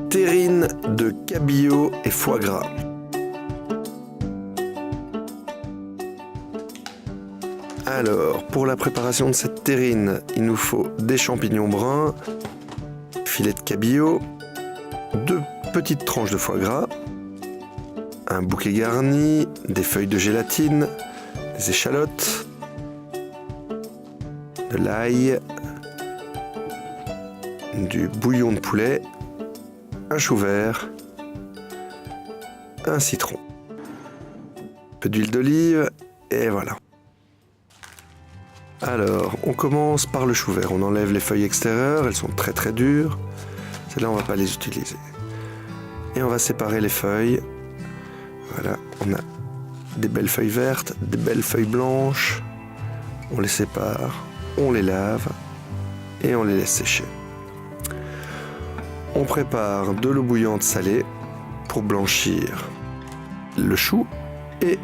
terrine de cabillaud et foie gras. Alors, pour la préparation de cette terrine, il nous faut des champignons bruns, filet de cabillaud, 2 petites tranches de foie gras, un bouquet garni, des feuilles de gélatine, des échalotes, de l'ail, du bouillon de poulet, un chou vert, un citron, un peu d'huile d'olive et voilà. Alors, on commence par le chou vert. On enlève les feuilles extérieures, elles sont très dures. Celles-là, on ne va pas les utiliser. Et on va séparer les feuilles. Voilà, on a des belles feuilles vertes, des belles feuilles blanches. On les sépare, on les lave et on les laisse sécher. On prépare de l'eau bouillante salée pour blanchir le chou et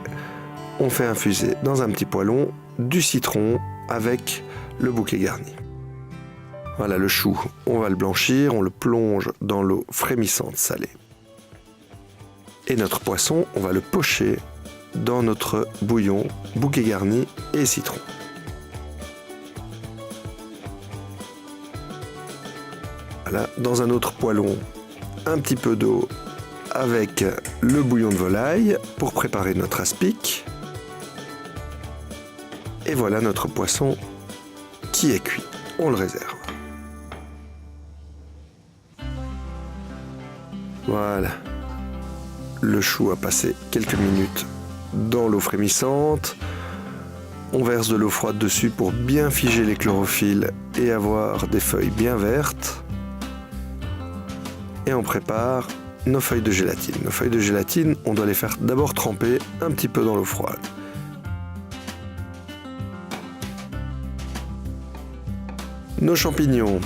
on fait infuser dans un petit poêlon du citron avec le bouquet garni. Voilà le chou, on va le blanchir, on le plonge dans l'eau frémissante salée. Et notre poisson, on va le pocher dans notre bouillon, bouquet garni et citron. Voilà, dans un autre poêlon, un petit peu d'eau avec le bouillon de volaille pour préparer notre aspic. Et voilà notre poisson qui est cuit. On le réserve. Voilà. Le chou a passé quelques minutes dans l'eau frémissante. On verse de l'eau froide dessus pour bien figer les chlorophylles et avoir des feuilles bien vertes. Et on prépare nos feuilles de gélatine. Nos feuilles de gélatine, on doit les faire d'abord tremper un petit peu dans l'eau froide. Nos champignons,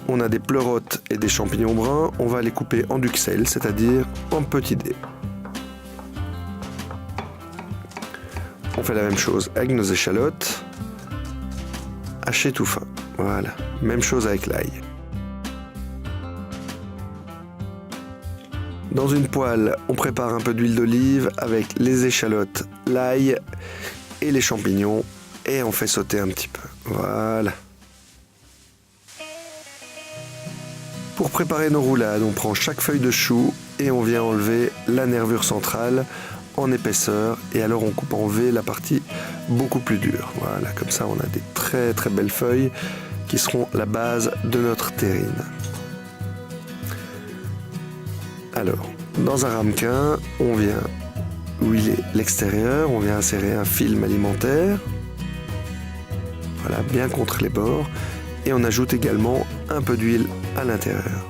on a des pleurotes et des champignons bruns, on va les couper en duxelles, c'est-à-dire en petits dés. On fait la même chose avec nos échalotes, hachées tout fin. Voilà, même chose avec l'ail. Dans une poêle, on prépare un peu d'huile d'olive avec les échalotes, l'ail et les champignons et on fait sauter un petit peu. Voilà. Pour préparer nos roulades, on prend chaque feuille de chou et on vient enlever la nervure centrale en épaisseur et alors on coupe en V la partie beaucoup plus dure. Voilà, comme ça on a des très belles feuilles qui seront la base de notre terrine. Alors, dans un ramequin, on vient huiler l'extérieur, on vient insérer un film alimentaire, voilà, bien contre les bords, et on ajoute également un peu d'huile à l'intérieur.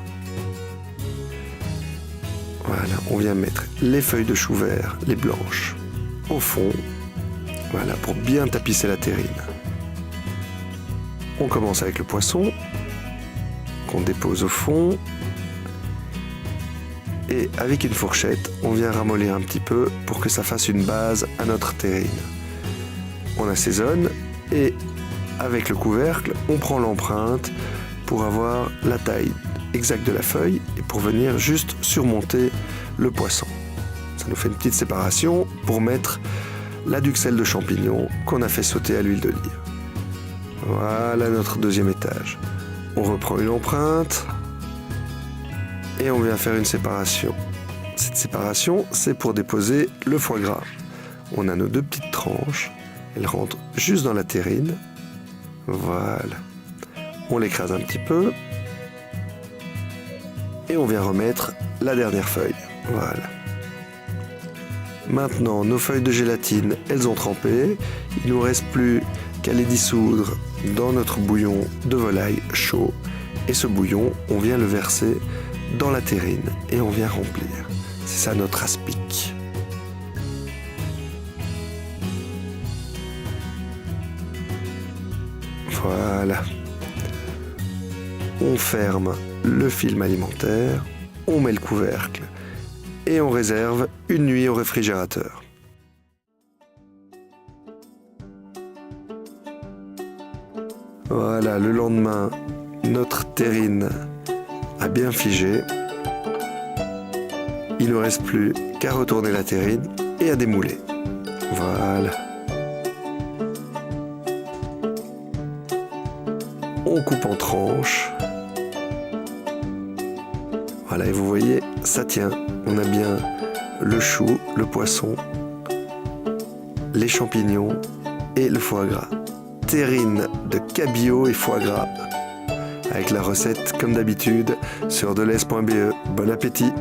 Voilà, on vient mettre les feuilles de chou vert, les blanches, au fond, voilà, pour bien tapisser la terrine. On commence avec le poisson, qu'on dépose au fond, et avec une fourchette, on vient ramollir un petit peu pour que ça fasse une base à notre terrine. On assaisonne et avec le couvercle, on prend l'empreinte pour avoir la taille exacte de la feuille et pour venir juste surmonter le poisson. Ça nous fait une petite séparation pour mettre la duxelle de champignons qu'on a fait sauter à l'huile d'olive. Voilà notre deuxième étage. On reprend une empreinte et on vient faire une séparation. Cette séparation, c'est pour déposer le foie gras. On a nos 2 petites tranches, elles rentrent juste dans la terrine. Voilà. On l'écrase un petit peu et on vient remettre la dernière feuille. Voilà. Maintenant, nos feuilles de gélatine, elles ont trempé. Il ne nous reste plus qu'à les dissoudre dans notre bouillon de volaille chaud. Et ce bouillon, on vient le verser dans la terrine et on vient remplir. C'est ça notre aspic. Voilà. On ferme le film alimentaire, on met le couvercle et on réserve une nuit au réfrigérateur. Voilà, le lendemain, notre terrine a bien figé. Il ne reste plus qu'à retourner la terrine et à démouler. Voilà. On coupe en tranches. Voilà, et vous voyez, ça tient. On a bien le chou, le poisson, les champignons et le foie gras. Terrine de cabillaud et foie gras. Avec la recette, comme d'habitude, sur delez.be. Bon appétit!